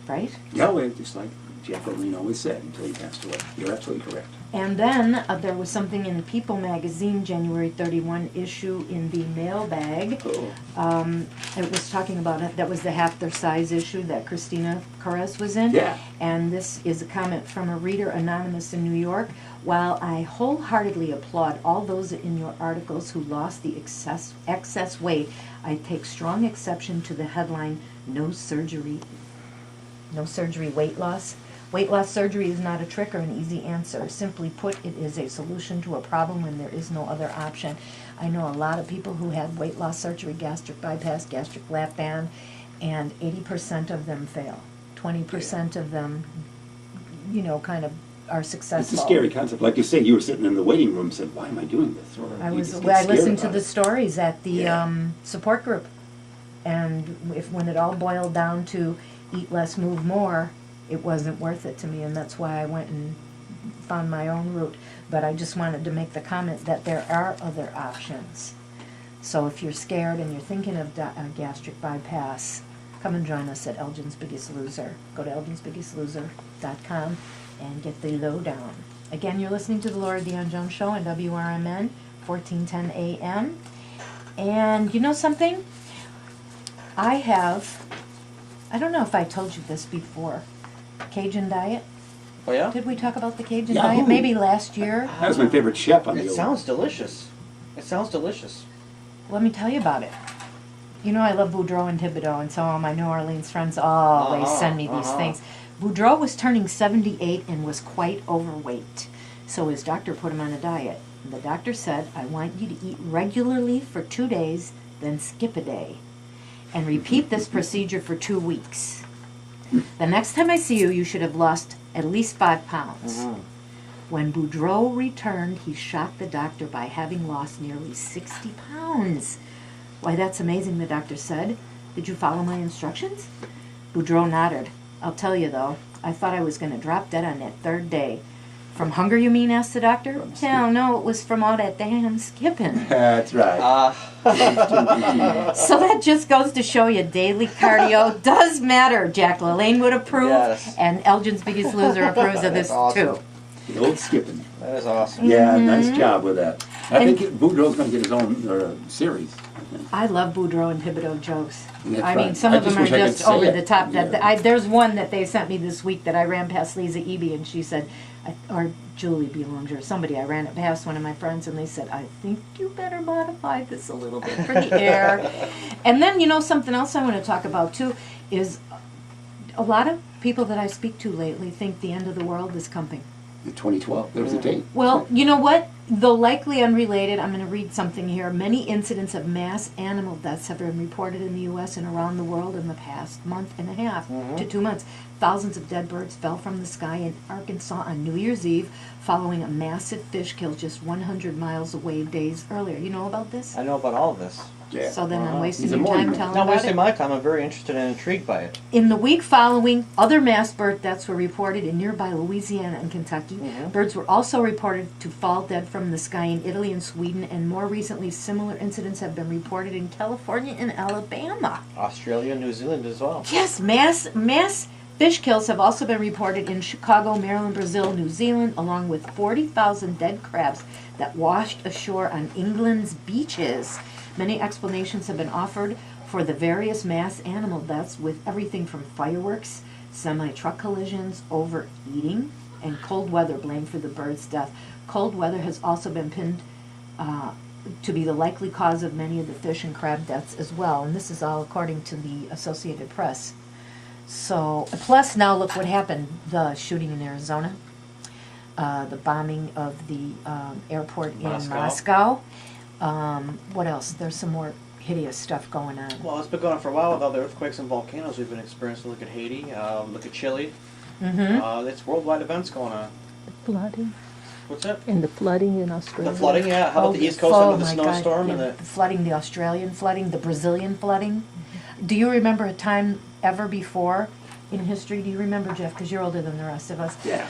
Right? Yeah, well, just like Jeff O'Lean always said until he passed away. You're absolutely correct. And then there was something in People magazine, January 31 issue in the mailbag. Oh. It was talking about it. That was the half their size issue that Christina Perez was in. Yeah. And this is a comment from a reader anonymous in New York. While I wholeheartedly applaud all those in your articles who lost the excess weight, I take strong exception to the headline, no surgery weight loss. Weight loss surgery is not a trick or an easy answer. Simply put, it is a solution to a problem when there is no other option. I know a lot of people who had weight loss surgery, gastric bypass, gastric lap band, and 80% of them fail. 20% of them, kind of are successful. It's a scary concept. Like you say, you were sitting in the waiting room and said, why am I doing this? Or I you was. just get I scared listened to about the it. stories at the Yeah. support group, and when it all boiled down to eat less, move more, it wasn't worth it to me, and that's why I went and found my own route. But I just wanted to make the comment that there are other options. So if you're scared and you're thinking of gastric bypass, come and join us at Elgin's Biggest Loser. Go to elginsbiggestloser.com and get the lowdown. Again, you're listening to the Laura Dion-Jones Show on WRMN, 1410 AM. And you know something? I don't know if I told you this before, Cajun diet. Oh yeah? Did we talk about the Cajun Yeah, diet? who? Maybe last year. That was my favorite chef on the It old. sounds delicious. It sounds delicious. Let me tell you about it. You know I love Boudreaux and Thibodeau, and so all my New Orleans friends always send me these things. Boudreaux was turning 78 and was quite overweight. So his doctor put him on a diet. And the doctor said, I want you to eat regularly for 2 days, then skip a day. And repeat this procedure for 2 weeks. The next time I see you, you should have lost at least 5 pounds. When Boudreaux returned, he shocked the doctor by having lost nearly 60 pounds. Why, that's amazing, the doctor said. Did you follow my instructions? Boudreaux nodded. I'll tell you, though, I thought I was going to drop dead on that 3rd day. From hunger, you mean? Asked the doctor. Hell no, it was from all that damn skipping. That's right. So that just goes to show you daily cardio does matter. Jack LaLanne would approve, Yes. and Elgin's Biggest Loser approves of this Awesome. too. The old skipping. That is awesome. Yeah, nice job with that. I And- think Boudreaux's going to get his own series. I think. I love Boudreaux and Thibodeau jokes. That's I mean, right. some I of them just are wish I could just say over it. the top. Yeah. There's one that they sent me this week that I ran past Lisa Eby, and she said, or Julie Belanger, somebody, I ran it past one of my friends, and they said, I think you better modify this a little bit for the air. And then, something else I want to talk about, too, is a lot of people that I speak to lately think the end of the world is coming. In 2012, there was a date. Well, you know what? Though likely unrelated, I'm going to read something here. Many incidents of mass animal deaths have been reported in the U.S. and around the world in the past month and a half to 2 months. Thousands of dead birds fell from the sky in Arkansas on New Year's Eve following a massive fish kill just 100 miles away days earlier. You know about this? I know about all of this. Yeah. So then I'm wasting He's a your morning time man. telling Not about wasting it. my time. I'm very interested and intrigued by it. In the week following, other mass bird deaths were reported in nearby Louisiana and Kentucky. Birds were also reported to fall dead from the sky in Italy and Sweden, and more recently, similar incidents have been reported in California and Alabama. Australia, New Zealand as well. Yes, mass fish kills have also been reported in Chicago, Maryland, Brazil, New Zealand, along with 40,000 dead crabs that washed ashore on England's beaches. Many explanations have been offered for the various mass animal deaths, with everything from fireworks, semi-truck collisions, overeating, and cold weather blamed for the bird's death. Cold weather has also been pinned to be the likely cause of many of the fish and crab deaths as well, and this is all according to the Associated Press. So, plus now look what happened, the shooting in Arizona, the bombing of the airport in Moscow. What else? There's some more hideous stuff going on. Well, it's been going on for a while with all the earthquakes and volcanoes we've been experiencing. Look at Haiti, look at Chile. It's worldwide events going on. Flooding. What's that? And the flooding in Australia. The flooding, yeah. How about the East Coast under the snowstorm? Yeah, And the flooding, the Australian flooding, the Brazilian flooding. Do you remember a time ever before in history? Do you remember, Jeff, because you're older than the rest of us? Yeah.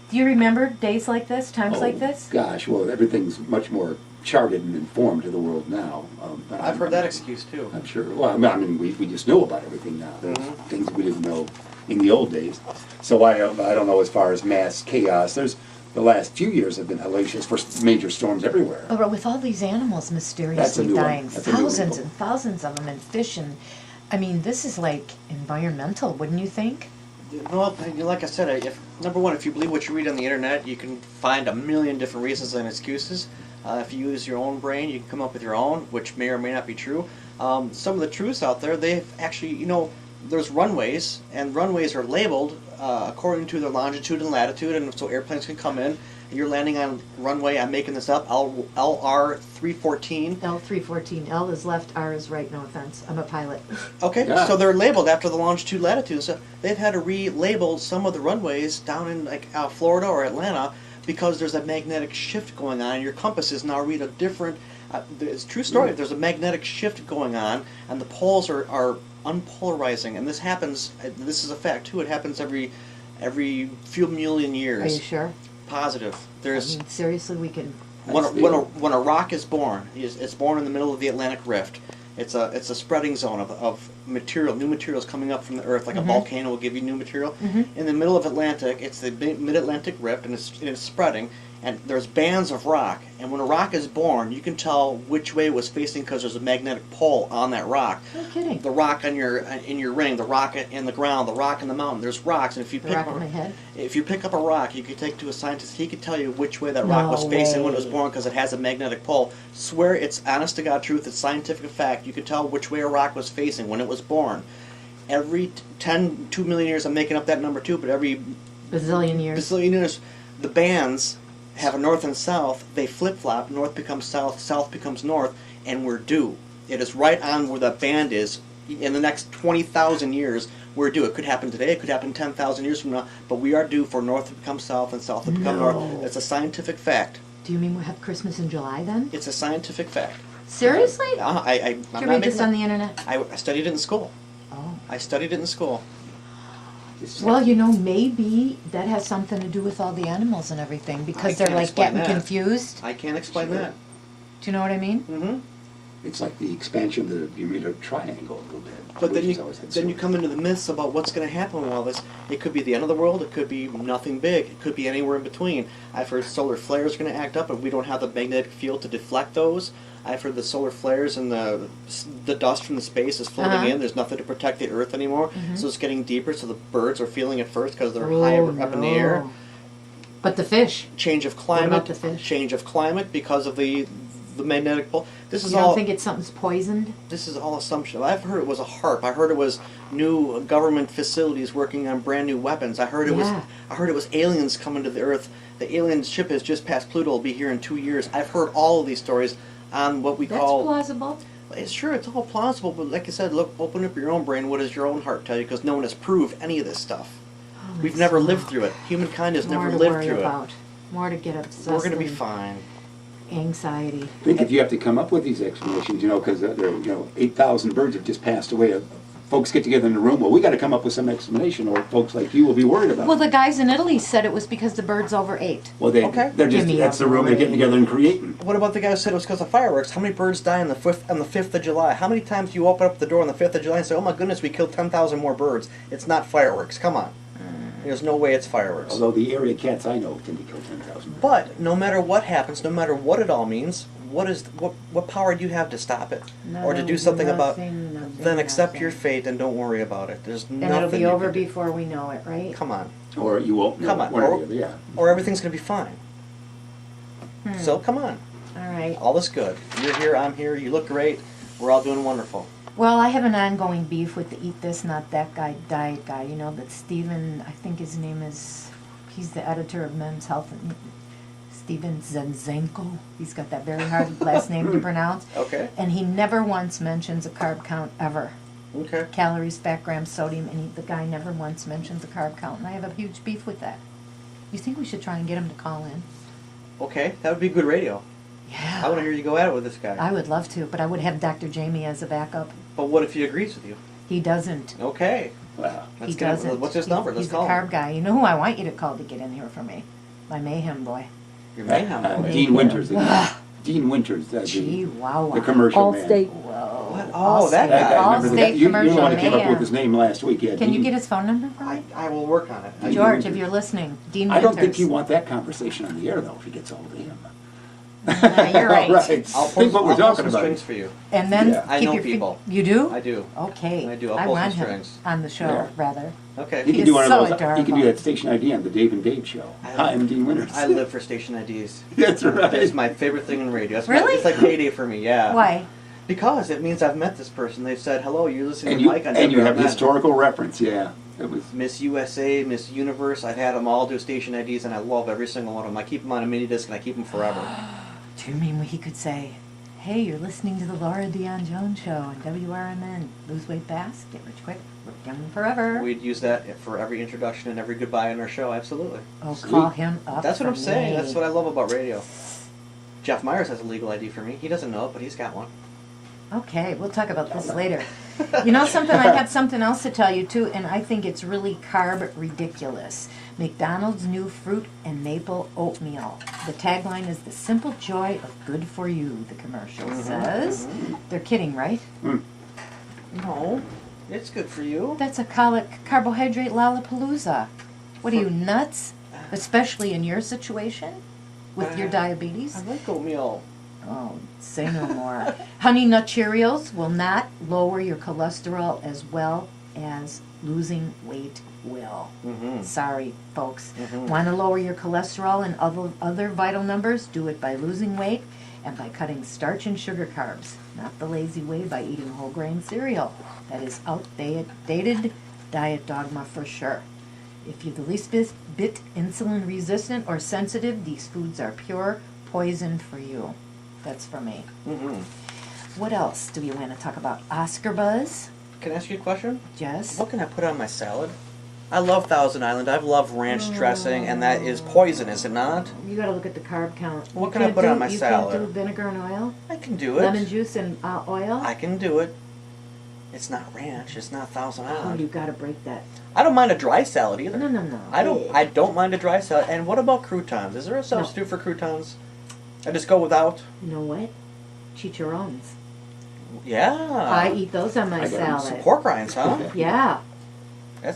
Do you remember days like this, times like this? Gosh, well, everything's much more charted and informed to the world now. I've heard that excuse too. I'm sure. Well, I mean, we just know about everything now. There's things we didn't know in the old days. So I don't know as far as mass chaos. The last few years have been hellacious for major storms everywhere. Oh, but with all these animals That's a mysteriously new one. dying, That's a new thousands one. and thousands of them, and fish, and I mean, this is like environmental, wouldn't you think? Well, like I said, number one, if you believe what you read on the internet, you can find a million different reasons and excuses. If you use your own brain, you can come up with your own, which may or may not be true. Some of the truths out there, they've actually, there's runways, and runways are labeled according to their longitude and latitude, and so airplanes can come in. You're landing on runway, I'm making this up, LR 314. L314. L is left, R is right, no offense. I'm a pilot. Okay, Yeah. so they're labeled after the longitude, latitude. So they've had to relabel some of the runways down in like Florida or Atlanta because there's a magnetic shift going on. Your compasses now read a different. It's a true story. There's a magnetic shift going on, and the poles are unpolarizing. And this happens. This is a fact too. It happens every few million years. Are you sure? Positive. I There's mean, seriously, we can. when a rock is born, it's born in the middle of the Atlantic Rift. It's a spreading zone of material, new materials coming up from the earth, like a volcano will give you new material. In the middle of Atlantic, it's the mid-Atlantic Rift, and it's spreading. And there's bands of rock, and when a rock is born, you can tell which way it was facing because there's a magnetic pole on that rock. No kidding. The rock on in your ring, the rock in the ground, the rock in the mountain. There's rocks, and if you The pick rock up in my head. if you pick up a rock, you could take to a scientist. He could tell you which way that rock was facing when it was born because it has a magnetic pole. Swear it's honest to God truth. It's scientific fact. You could tell which way a rock was facing when it was born. Every 2 million years, I'm making up that number too, but every Bazillion years. bazillion years, the bands have a north and south. They flip-flop. North becomes south, south becomes north, and we're due. It is right on where the band is. In the next 20,000 years, we're due. It could happen today. It could happen 10,000 years from now. But we are due for north to become south and south to become north. It's a scientific fact. Do you mean we'll have Christmas in July then? It's a scientific fact. Seriously? I'm Did you not read making this that- on the internet? I studied it in school. Oh. I studied it in school. Well, maybe that has something to do with all the animals and everything because they're can't like explain getting that. confused. I can't explain that. Do you know what I mean? Mm-hmm. It's like the expansion of the Bermuda Triangle a little bit. But then which you has always had then you stories. come into the myths about what's going to happen with all this. It could be the end of the world. It could be nothing big. It could be anywhere in between. I've heard solar flares are going to act up, and we don't have the magnetic field to deflect those. I've heard the solar flares and the dust from the space is floating in. There's nothing to protect the Earth anymore, so it's getting deeper. So the birds are feeling it first because they're high up in the air. But the fish. Change of What climate. about the fish? Change of climate because of the magnetic pole. This is You all. don't think it's something's poisoned? This is all assumption. I've heard it was a HARP. I heard it was new government facilities working on brand new weapons. I heard it was aliens coming to the Earth the alien ship has just passed Pluto. Will be here in 2 years. I've heard all of these stories on what we That's call. plausible. It's sure it's all plausible, but like I said, look, open up your own brain. What does your own heart tell you? Because no one has proved any of this stuff. Holy We've never smoke. lived through it. Humankind has More never to lived worry through about. More to get it. obsessed. We're gonna be in fine. Anxiety. I think if you have to come up with these explanations, because there, 8,000 birds have just passed away. Folks get together in the room. Well, we got to come up with some explanation, or folks like you will be worried about. Well, it. the guys in Italy said it was because the birds overate. Well, Okay. they're Give just me that's a the room they're getting break. together and creating. What about the guy who said it was because of fireworks? How many birds die on the 5th of July? How many times do you open up the door on the 5th of July and say, "Oh my goodness, we killed 10,000 more birds"? It's not fireworks. Come on. There's no way it's fireworks. Although the area cats I know can be killed 10,000. But no matter what happens, no matter what it all means, what power do you have to stop it or to do something about? Nothing, Then accept nothing. your fate and don't worry about it. There's And nothing. it'll be you over can do. before we know it, right? Come on, Or you won't know. Come on, one or or- the other, yeah. or everything's gonna be fine. Hmm. So come on, All right. all is good. You're here, I'm here. You look great. We're all doing wonderful. Well, I have an ongoing beef with the Eat This, Not That Guy diet guy. You know, that Stephen, I think his name is, he's the editor of Men's Health, Stephen Zenzenko. He's got that very hard last name to pronounce. Okay. And he never once mentions a carb count ever. Okay. Calories, fat grams, sodium, and the guy never once mentions a carb count. And I have a huge beef with that. You think we should try and get him to call in? Okay. That would be good radio. Yeah. I want to hear you go at it with this guy. I would love to, but I would have Dr. Jamie as a backup. But what if he agrees with you? He doesn't. Okay. Wow. He doesn't. What's his number? Let's He's call a him. carb guy. You know who I want you to call to get in here for me? My mayhem boy. Your mayhem. boy. Dean Winters. Dean Winters. Gee, wow. The commercial man. Allstate. Whoa. What? Oh, that That guy. guy, remember the guy? Allstate You're the commercial one that came up man. with his name last week. Yeah, Can you Dean- get his phone number for me? I will work on it. Dean George, Winters. if you're listening, Dean I don't think Winters. you want that conversation on the air, though, if he gets hold of him. You're right. Right. I'll Think what we're I'll pull talking some about. strings for you. And then Yeah. I keep know your feet- people. You do? I do. Okay. I do. I'll I pull some want him strings. on the show, Yeah. rather. Okay. He can He's do one so of those. He can do adorable. that station ID on the Dave and Dave show. Hi, I'm Dean Winters. I live for station IDs. That's right. It's my favorite thing in radio. It's Really? It's like payday for me. Yeah. Why? Because it means I've met this person. They've said, "Hello, you're listening And to you Mike on and you have WRMN." historical reference. Yeah, it was. Miss USA, Miss Universe. I've had them all do station IDs, and I love every single one of them. I keep them on a mini disc, and I keep them forever. Do you mean he could say, "Hey, you're listening to the Laura Dion-Jones show on WRMN. Lose weight fast, get rich quick, work young forever." We'd use that for every introduction and every goodbye on our show. Absolutely. Oh, Sweet. call him up. That's what for I'm saying. me. That's what I love about radio. Jeff Myers has a legal ID for me. He doesn't know it, but he's got one. Okay, we'll talk about this later. You know something? I have something else to tell you too, and I think it's really carb ridiculous. McDonald's new fruit and maple oatmeal. The tagline is "The simple joy of good for you." The commercial says. They're kidding, right? No, it's good for you. That's a carbohydrate lollapalooza. What are you, nuts? Especially in your situation with your diabetes. I like oatmeal. Oh, say no more. Honey Nut Cheerios will not lower your cholesterol as well as losing weight will. Mm-hmm. Sorry, folks. Mhm. Want to lower your cholesterol and other vital numbers? Do it by losing weight and by cutting starch and sugar carbs. Not the lazy way by eating whole grain cereal. That is outdated diet dogma for sure. If you're the least bit insulin resistant or sensitive, these foods are pure poison for you. That's for me. Mm-hmm. What else do we want to talk about? Oscar Buzz? Can I ask you a question? Yes. What can I put on my salad? I love Thousand Island. I love ranch dressing, and that is poison, is it not? You got to look at the carb count. What You can I can't put on do- my you salad? can't do vinegar and oil? I can do it. Lemon juice and oil? I can do it. It's not ranch. It's not Thousand Oh, Island. you got to break that. I don't mind a dry salad either. No, no, no. I don't mind a dry salad. And what about croutons? Is there a substitute for croutons? I just go without. You know what? Chicharrones. Yeah. I eat those on my I got 'em. Some salad. pork rinds, huh? Yeah,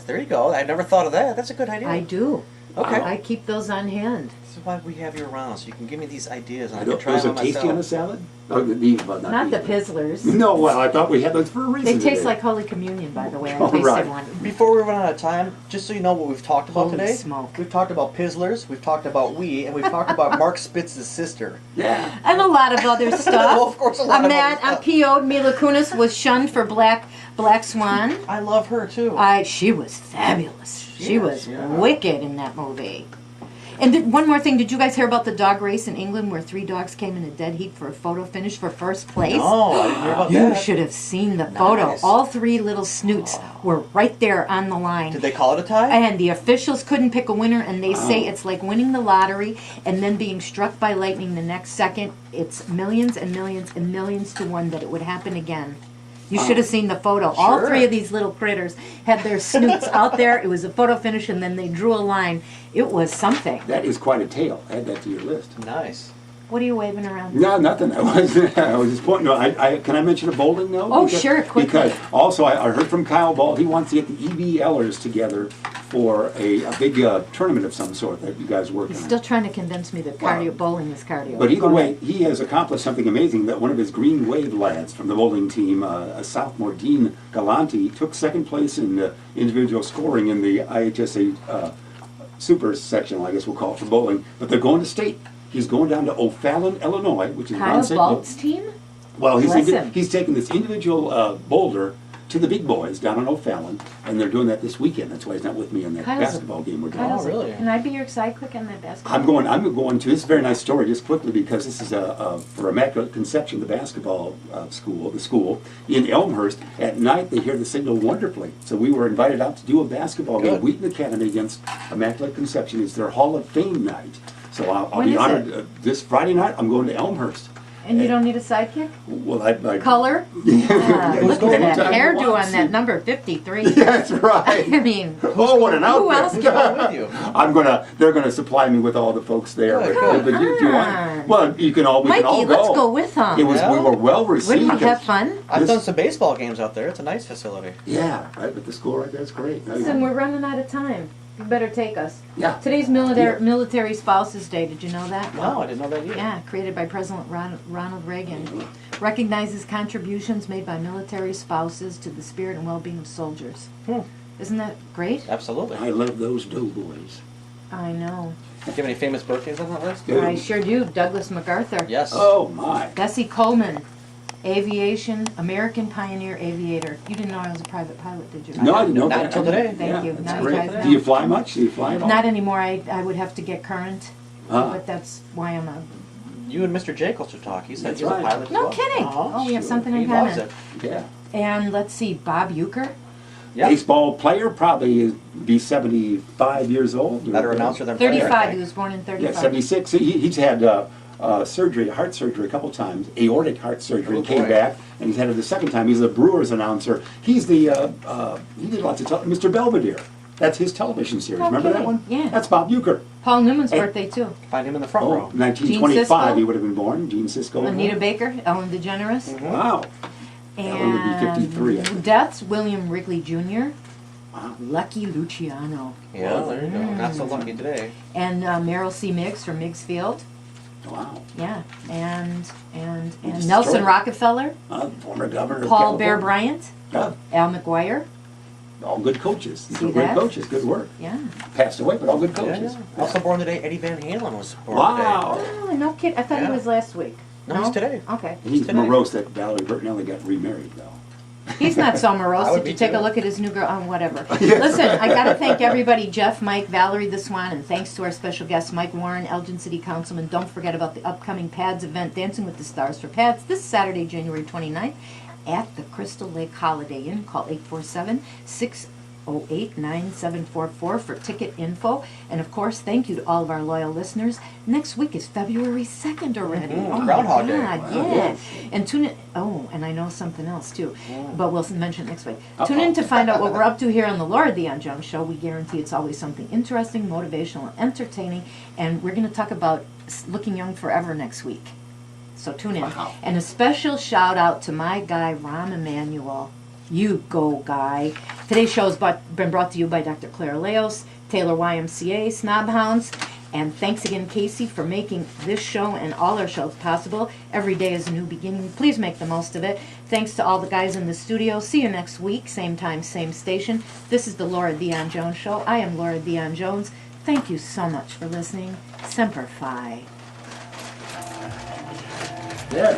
There you go. I never thought of that. That's a good idea. I do. Okay. I keep those on hand. This is why we have you around, so you can give me these ideas and I Are can those try them are on tasty on a myself. salad? Oh, these, well, Not the these. Pizzlers. No, well, I thought we had those for a reason. They taste today. like Holy Communion, by the way. I Oh, tasted right. one. Before we run out of time, just so you know what we've talked about Holy today, smoke. we've talked about Pizzlers, we've talked about and we've talked about Mark Spitz's sister. Yeah. And a lot of other Well, stuff. of course, a lot I'm of mad. other I'm stuff. PO'd. Mila Kunis was shunned for Black Swan. I love her too. She was fabulous. She Yes, was yeah. wicked in that movie. And one more thing, did you guys hear about the dog race in England where 3 dogs came in a dead heat for a photo finish for first place? No, I didn't hear about You that. should have seen the photo. Nice. All 3 little snoots were right there on the line. Did they call it a tie? And the officials couldn't pick a winner, and they say Wow. it's like winning the lottery and then being struck by lightning the next second. It's millions and millions and millions to one that it would happen again. You should have seen the photo. All Sure. 3 of these little critters had their snoots out there. It was a photo finish, and then they drew a line. It was something. That is quite a tale. Add that to your list. Nice. What are you waving around? No, nothing. I was just pointing. No, can I mention a bowling note? Oh, sure, quickly. Because also I heard from Kyle Ball, he wants to get the EBLers together for a big tournament of some sort that you guys work He's on. still trying to convince me that Wow. bowling is cardio. But either Go way, ahead. he has accomplished something amazing. That one of his Green Wave lads from the bowling team, a sophomore, Dean Galanti, took second place in individual scoring in the IHSA super sectional, I guess we'll call it, for bowling. But they're going to state. He's going down to O'Fallon, Illinois, which is Kyle around St. Balt's team? Well, Bless him. he's taking this individual boulder to the big boys down in O'Fallon, and they're doing that this weekend. That's why he's not with me in that Kyle's basketball game we're doing. Kyle's Oh, really? Can I be your sidekick on that basketball? I'm going to. This is a very nice story, just quickly, because this is for Immaculate Conception, the basketball school in Elmhurst. At night, they hear the signal wonderfully. So we were invited out to do a basketball game. Good. Wheaton Academy against Immaculate Conception. It's their Hall of Fame night. So I'll When be is honored. it? This Friday night, I'm going to Elmhurst. And you don't need a sidekick? Well, I Color? Yeah, Look at that anytime you hairdo want. on that number 53. That's right. I mean, Oh, what an who else outfit! Going with you. They're gonna supply me with all the folks there. Good, But good. if you want, on. well, we can all Mikey, go. let's go with them. It was Yeah. we were well received. Wouldn't we have fun? I've This- done some baseball games out there. It's a nice facility. Yeah, right. But the school right there is great. Listen, we're running out of time. You better take us. Yeah. Today's military spouses day. Did you know that? No, I didn't know that either. Yeah, created by President Ronald Reagan. Recognizes contributions made by military spouses to the spirit and well-being of soldiers. Isn't that great? Absolutely. I love those doughboys. I know. Do you have any famous birthdays on that list? Yeah. I sure do. Douglas MacArthur. Yes. Oh my. Bessie Coleman. Aviation, American pioneer aviator. You didn't know I was a private pilot, did you? No, I didn't know Not that. until today. Thank Yeah, you. that's Now you great. guys know. Do you fly much? Do you fly at all? Not anymore. I would have to get current. Ah. But that's why I'm a... You and Mr. Jacobs should talk. He said That's he's right. a pilot as No well. kidding. Uh-huh. Oh, we have something He in loves common. it. Yeah. And let's see, Bob Euchre. Yeah. Baseball player, probably be 75 years old. Better announcer than player, I 35. think. He was born in Yeah, 35. 76. He's had surgery, heart surgery a couple times, aortic heart surgery, Oh, and came boy. back, and he's had it the second time. He's a Brewers announcer. He's the, he did lots of, Mr. Belvedere. That's his television series. Remember that Okay, one? yeah. That's Bob Euchre. Paul Newman's Hey. birthday, too. Find him in the front Oh, row. 1925 Gene he would have been born. Gene Sisco. Anita Baker, Ellen DeGeneres. Wow. Ellen would be 53, I think. Deaths, William Wrigley Jr., Wow. Lucky Luciano, Yeah, there you go. Not so lucky today. and Merrill C. Miggs from Miggs Field. Wow. Yeah, and Just Nelson destroyed. Rockefeller, Former governor of Paul Bear California. Bryant, Yeah, Al McGuire. all good coaches. These See were great that? coaches. Good work. Yeah. Passed away, but all good Yeah, coaches. yeah. Also born today, Eddie Van Halen was born Wow. Oh, no kid. I thought Yeah. he was last week. No, he's today. Okay. And he's Today. morose that Valerie Bertinelli got remarried, though. He's not so morose. I would Did you be take a too. look at his new girl? Oh, whatever. Listen, I got to thank everybody, Jeff, Mike, Valerie, the Swan, and thanks to our special guest, Mike Warren, Elgin City Councilman. Don't forget about the upcoming PADS event, Dancing with the Stars for PADS, this Saturday, January 29th, at the Crystal Lake Holiday Inn. Call 847-608-9744 for ticket info. And, of course, thank you to all of our loyal listeners. Next week is February 2nd already. Mhm, Oh, my Groundhog Day. God, Wow. yeah. And tune in. Oh, and I know something else, too. But we'll mention it next week. Uh-oh. Tune in to find out what we're up to here on the Laura Dion-Jones Show. We guarantee it's always something interesting, motivational, and entertaining. And we're going to talk about looking young forever next week. So tune in. Wow. And a special shout out to my guy, Rahm Emanuel. You go, guy. Today's show has been brought to you by Dr. Claire Leos, Taylor YMCA, Snob Hounds. And thanks again, Casey, for making this show and all our shows possible. Every day is a new beginning. Please make the most of it. Thanks to all the guys in the studio. See you next week, same time, same station. This is the Laura Dion-Jones Show. I am Laura Dion-Jones. Thank you so much for listening. Semper Fi. There.